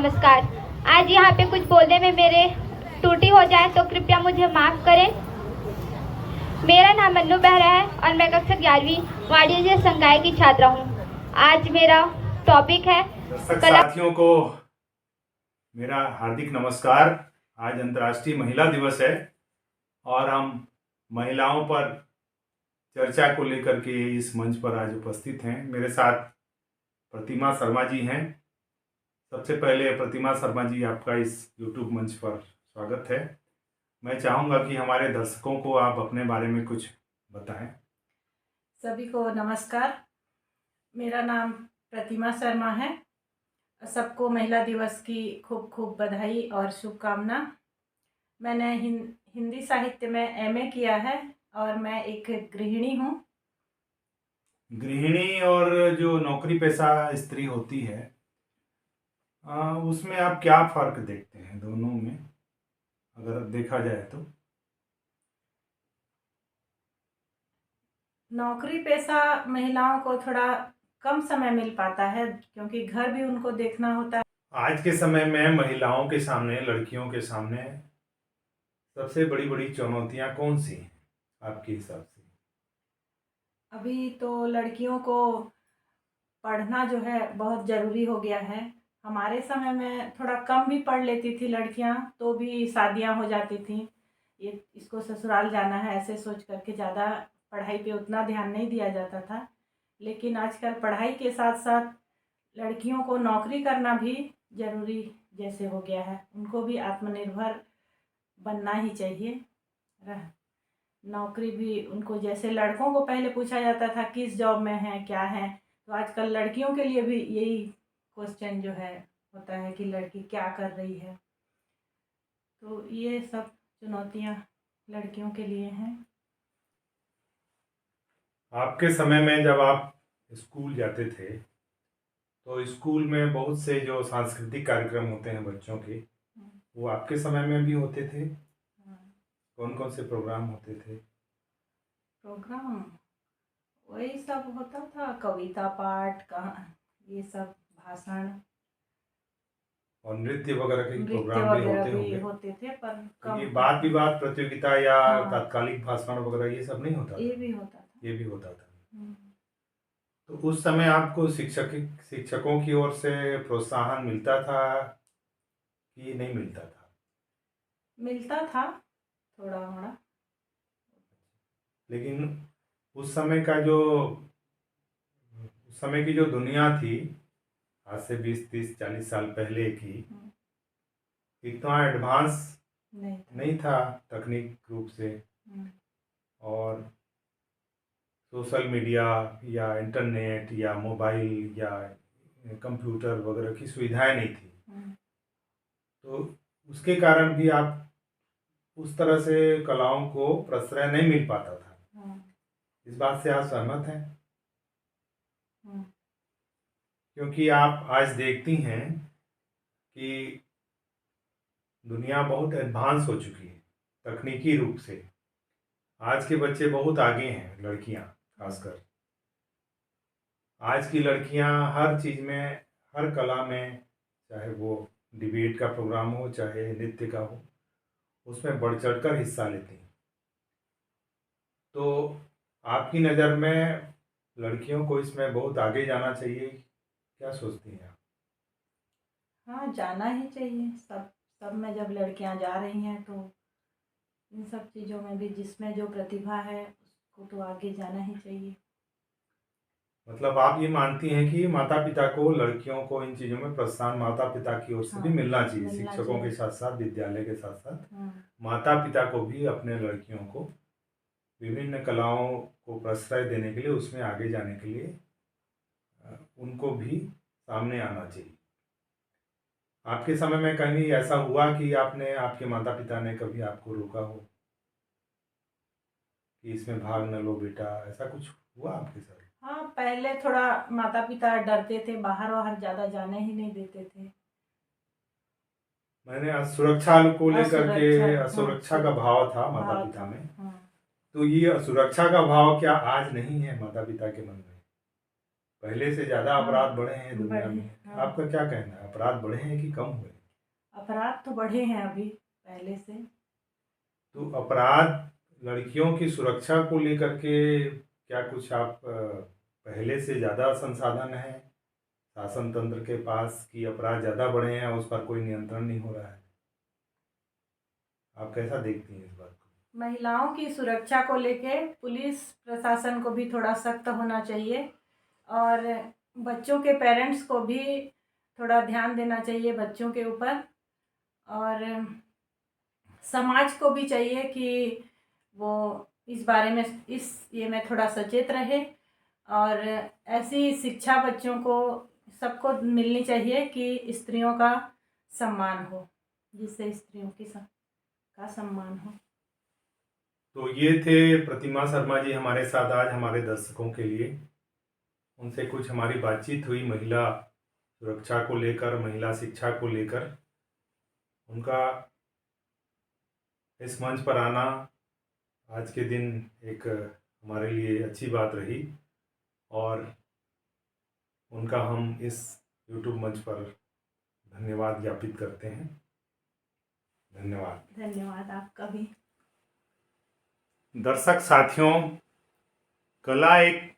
नमस्कार। आज यहाँ पे कुछ बोलने में मेरे त्रुटि हो जाए तो कृपया मुझे माफ़ करें। मेरा नाम मन्नू बेहरा है और मैं कक्षा 11वीं वाणिज्य संकाय की छात्रा हूँ। आज मेरा टॉपिक है दर्शक साथियों को मेरा हार्दिक नमस्कार। आज अंतर्राष्ट्रीय महिला दिवस है और हम महिलाओं पर चर्चा को लेकर के इस मंच पर आज उपस्थित हैं। मेरे साथ प्रतिमा शर्मा जी हैं। सबसे पहले प्रतिमा शर्मा जी, आपका इस YouTube मंच पर स्वागत है। मैं चाहूँगा कि हमारे दर्शकों को आप अपने बारे में कुछ बताएं। सभी को नमस्कार। मेरा नाम प्रतिमा शर्मा है। सबको महिला दिवस की खूब खूब बधाई और शुभकामना। मैंने हिंदी साहित्य में MA किया है और मैं एक गृहिणी हूँ। गृहिणी और जो नौकरी पेशा स्त्री होती है, उसमें आप क्या फर्क देखते हैं दोनों में, अगर देखा जाए तो? नौकरी पेशा महिलाओं को थोड़ा कम समय मिल पाता है क्योंकि घर भी उनको देखना होता है। आज के समय में महिलाओं के सामने, लड़कियों के सामने सबसे बड़ी बड़ी चुनौतियां कौन सी हैं आपके हिसाब से? अभी तो लड़कियों को पढ़ना जो है बहुत ज़रूरी हो गया है। हमारे समय में थोड़ा कम भी पढ़ लेती थी लड़कियां तो भी शादियां हो जाती थी। ये इसको ससुराल जाना है ऐसे सोच करके ज़्यादा पढ़ाई पे उतना ध्यान नहीं दिया जाता था। लेकिन आजकल पढ़ाई के साथ साथ लड़कियों को नौकरी करना भी ज़रूरी जैसे हो गया है। उनको भी आत्मनिर्भर बनना ही चाहिए। नौकरी भी उनको, जैसे लड़कों को पहले पूछा जाता था किस जॉब में है, क्या है, तो आजकल लड़कियों के लिए भी यही क्वेश्चन जो है होता है कि लड़की क्या कर रही है। तो ये सब चुनौतियां लड़कियों के लिए हैं। आपके समय में जब आप स्कूल जाते थे तो स्कूल में बहुत से जो सांस्कृतिक कार्यक्रम होते हैं बच्चों के, वो आपके समय में भी होते थे? कौन कौन से प्रोग्राम होते थे? प्रोग्राम वही सब होता था, कविता पाठ का, ये सब भाषण और नृत्य वगैरह के नृत्य प्रोग्राम भी वगैरह होते भी होंगे? होते थे पर तो ये कम। वाद विवाद प्रतियोगिता या हाँ। तात्कालिक भाषण वगैरह ये सब नहीं होता ये था? भी होता था। ये भी होता था। हम्म। तो उस समय आपको शिक्षकों की ओर से प्रोत्साहन मिलता था कि नहीं मिलता था? मिलता था थोड़ा थोड़ा। लेकिन उस समय का जो उस समय की जो दुनिया थी, आज से 20 30 40 साल पहले की, इतना एडवांस नहीं था तकनीक रूप से, और सोशल मीडिया या इंटरनेट या मोबाइल या कंप्यूटर वगैरह की सुविधाएं नहीं थी। तो उसके कारण भी आप उस तरह से कलाओं को प्रश्रय नहीं मिल पाता था। इस बात से आप सहमत हैं? क्योंकि आप आज देखती हैं कि दुनिया बहुत एडवांस हो चुकी है तकनीकी रूप से। आज के बच्चे बहुत आगे हैं, लड़कियां खासकर। आज की लड़कियां हर चीज़ में, हर कला में, चाहे वो डिबेट का प्रोग्राम हो, चाहे नृत्य का हो, उसमें बढ़ चढ़कर हिस्सा लेती हैं। तो आपकी नज़र में लड़कियों को इसमें बहुत आगे जाना चाहिए, क्या सोचती हैं आप? हाँ, जाना ही चाहिए। सब में जब लड़कियां जा रही हैं तो इन सब चीज़ों में भी जिसमें जो प्रतिभा है उसको तो आगे जाना ही चाहिए। मतलब आप ये मानती हैं कि माता पिता को, लड़कियों को इन चीज़ों में प्रोत्साहन माता पिता की ओर से भी मिलना चाहिए। शिक्षकों के साथ साथ, विद्यालय के साथ साथ माता पिता को भी अपने लड़कियों को विभिन्न कलाओं को प्रश्रय देने के लिए, उसमें आगे जाने के लिए उनको भी सामने आना चाहिए। आपके समय में कभी ऐसा हुआ कि आपके माता पिता ने कभी आपको रोका हो कि इसमें भाग न लो बेटा, ऐसा कुछ हुआ आपके साथ? हाँ, पहले थोड़ा माता पिता डरते थे, बाहर बाहर ज़्यादा जाने ही नहीं देते थे। मैंने सुरक्षा को लेकर के, असुरक्षा हाँ, का भाव था माता पिता में। तो ये असुरक्षा का भाव क्या आज नहीं है माता पिता के मन में? पहले से ज़्यादा हाँ, अपराध बढ़े हैं दुनिया बढ़े, में। हाँ। आपका क्या कहना है, अपराध बढ़े हैं कि कम हुए? अपराध तो बढ़े हैं अभी पहले से। तो अपराध लड़कियों की सुरक्षा को लेकर के क्या कुछ आप पहले से ज़्यादा संसाधन है शासन तंत्र के पास कि अपराध ज़्यादा बढ़े हैं, उस पर कोई नियंत्रण नहीं हो रहा है? आप कैसा देखती हैं इस बात को? महिलाओं की सुरक्षा को लेके पुलिस प्रशासन को भी थोड़ा सख्त होना चाहिए और बच्चों के पेरेंट्स को भी थोड़ा ध्यान देना चाहिए बच्चों के ऊपर, और समाज को भी चाहिए कि वो इस बारे में, इस ये में थोड़ा सचेत रहे और ऐसी शिक्षा बच्चों को सबको मिलनी चाहिए कि स्त्रियों का सम्मान हो, जिससे स्त्रियों का सम्मान हो। तो ये थे प्रतिमा शर्मा जी हमारे साथ आज हमारे दर्शकों के लिए। उनसे कुछ हमारी बातचीत हुई महिला सुरक्षा को लेकर, महिला शिक्षा को लेकर। उनका इस मंच पर आना आज के दिन एक हमारे लिए अच्छी बात रही और उनका हम इस YouTube मंच पर धन्यवाद ज्ञापित करते हैं। धन्यवाद। धन्यवाद आपका भी। दर्शक साथियों, कला एक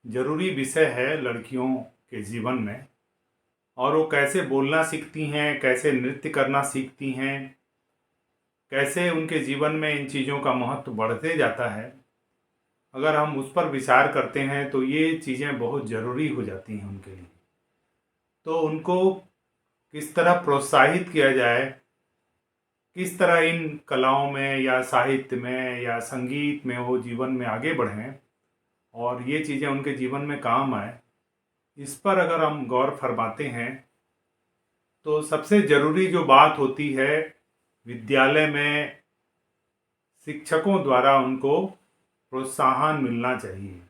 जरूरी विषय है लड़कियों के जीवन में, और वो कैसे बोलना सीखती हैं, कैसे नृत्य करना सीखती हैं, कैसे उनके जीवन में इन चीज़ों का महत्व बढ़ते जाता है। अगर हम उस पर विचार करते हैं तो ये चीज़ें बहुत ज़रूरी हो जाती हैं उनके लिए। तो उनको किस तरह प्रोत्साहित किया जाए, किस तरह इन कलाओं में या साहित्य में या संगीत में वो जीवन में आगे बढ़ें और ये चीज़ें उनके जीवन में काम आए, इस पर अगर हम गौर फरमाते हैं तो सबसे ज़रूरी जो बात होती है, विद्यालय में शिक्षकों द्वारा उनको प्रोत्साहन मिलना चाहिए।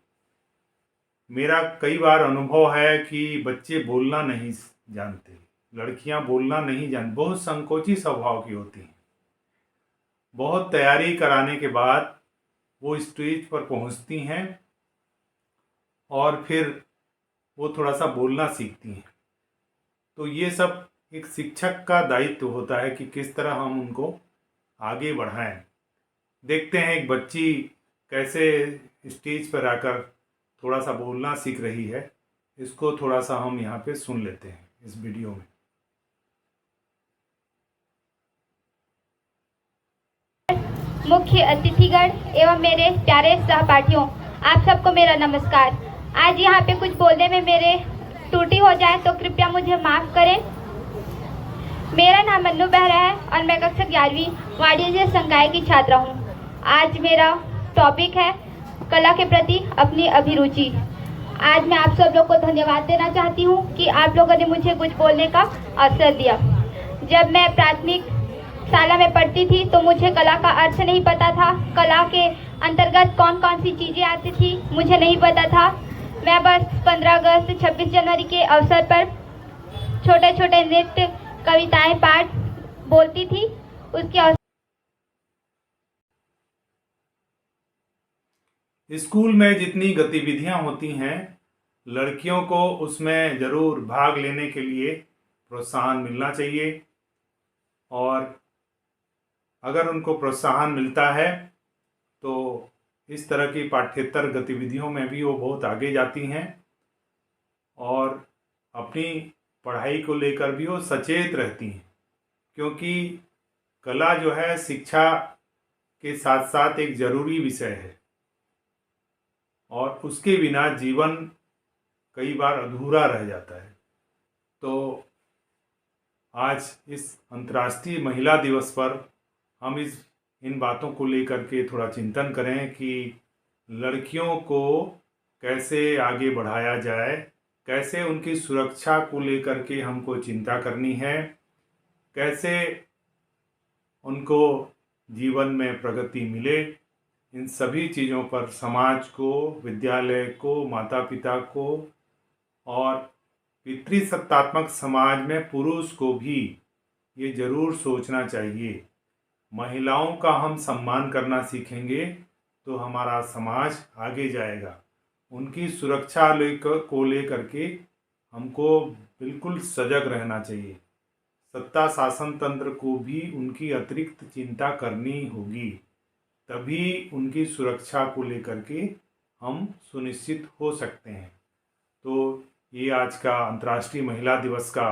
मेरा कई बार अनुभव है कि बच्चे बोलना नहीं जानते, लड़कियां बोलना नहीं जानती, बहुत संकोची स्वभाव की होती हैं। बहुत तैयारी कराने के बाद वो स्टेज पर पहुंचती हैं और फिर वो थोड़ा सा बोलना सीखती हैं। तो ये सब एक शिक्षक का दायित्व होता है कि किस तरह हम उनको आगे बढ़ाएं। देखते हैं एक बच्ची कैसे स्टेज पर आकर थोड़ा सा बोलना सीख रही है। इसको थोड़ा सा हम यहाँ पे सुन लेते हैं इस वीडियो में। मुख्य अतिथिगण एवं मेरे प्यारे सहपाठियों, आप सबको मेरा नमस्कार। आज यहाँ पे कुछ बोलने में मेरे त्रुटि हो जाए तो कृपया मुझे माफ़ करें। मेरा नाम मन्नू बेहरा है और मैं कक्षा 11वीं वाणिज्य संकाय की छात्रा हूँ। आज मेरा टॉपिक है कला के प्रति अपनी अभिरुचि। आज मैं आप सब लोग को धन्यवाद देना चाहती हूँ कि आप लोगों ने मुझे कुछ बोलने का अवसर दिया। जब मैं प्राथमिक शाला में पढ़ती थी तो मुझे कला का अर्थ नहीं पता था, कला के अंतर्गत कौन कौन सी चीज़ें आती थी मुझे नहीं पता था। मैं बस 15 अगस्त 26 जनवरी के अवसर पर छोटे छोटे नृत्य, कविताएं, पाठ बोलती थी। उसके स्कूल में जितनी गतिविधियां होती हैं, लड़कियों को उसमें ज़रूर भाग लेने के लिए प्रोत्साहन मिलना चाहिए, और अगर उनको प्रोत्साहन मिलता है तो इस तरह की पाठ्येतर गतिविधियों में भी वो बहुत आगे जाती हैं और अपनी पढ़ाई को लेकर भी वो सचेत रहती हैं। क्योंकि कला जो है शिक्षा के साथ साथ एक ज़रूरी विषय है और उसके बिना जीवन कई बार अधूरा रह जाता है। तो आज इस अंतर्राष्ट्रीय महिला दिवस पर हम इन बातों को लेकर के थोड़ा चिंतन करें कि लड़कियों को कैसे आगे बढ़ाया जाए, कैसे उनकी सुरक्षा को लेकर के हमको चिंता करनी है, कैसे उनको जीवन में प्रगति मिले। इन सभी चीज़ों पर समाज को, विद्यालय को, माता पिता को और पितृसत्तात्मक समाज में पुरुष को भी ये ज़रूर सोचना चाहिए। महिलाओं का हम सम्मान करना सीखेंगे तो हमारा समाज आगे जाएगा। उनकी सुरक्षा को लेकर के हमको बिल्कुल सजग रहना चाहिए। सत्ता शासन तंत्र को भी उनकी अतिरिक्त चिंता करनी होगी, तभी उनकी सुरक्षा को लेकर के हम सुनिश्चित हो सकते हैं। तो ये आज का अंतर्राष्ट्रीय महिला दिवस का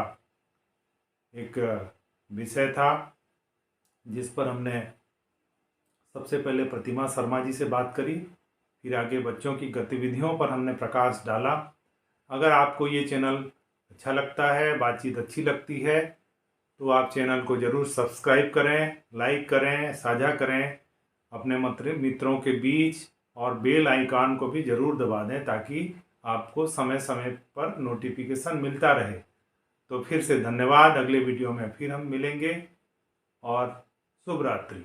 एक विषय था, जिस पर हमने सबसे पहले प्रतिमा शर्मा जी से बात करी, फिर आगे बच्चों की गतिविधियों पर हमने प्रकाश डाला। अगर आपको ये चैनल अच्छा लगता है, बातचीत अच्छी लगती है, तो आप चैनल को ज़रूर सब्सक्राइब करें, लाइक करें, साझा करें अपने मित्रों के बीच, और बेल आइकन को भी ज़रूर दबा दें ताकि आपको समय समय पर नोटिफिकेशन मिलता रहे। तो फिर से धन्यवाद। अगले वीडियो में फिर हम मिलेंगे और शुभ रात्रि।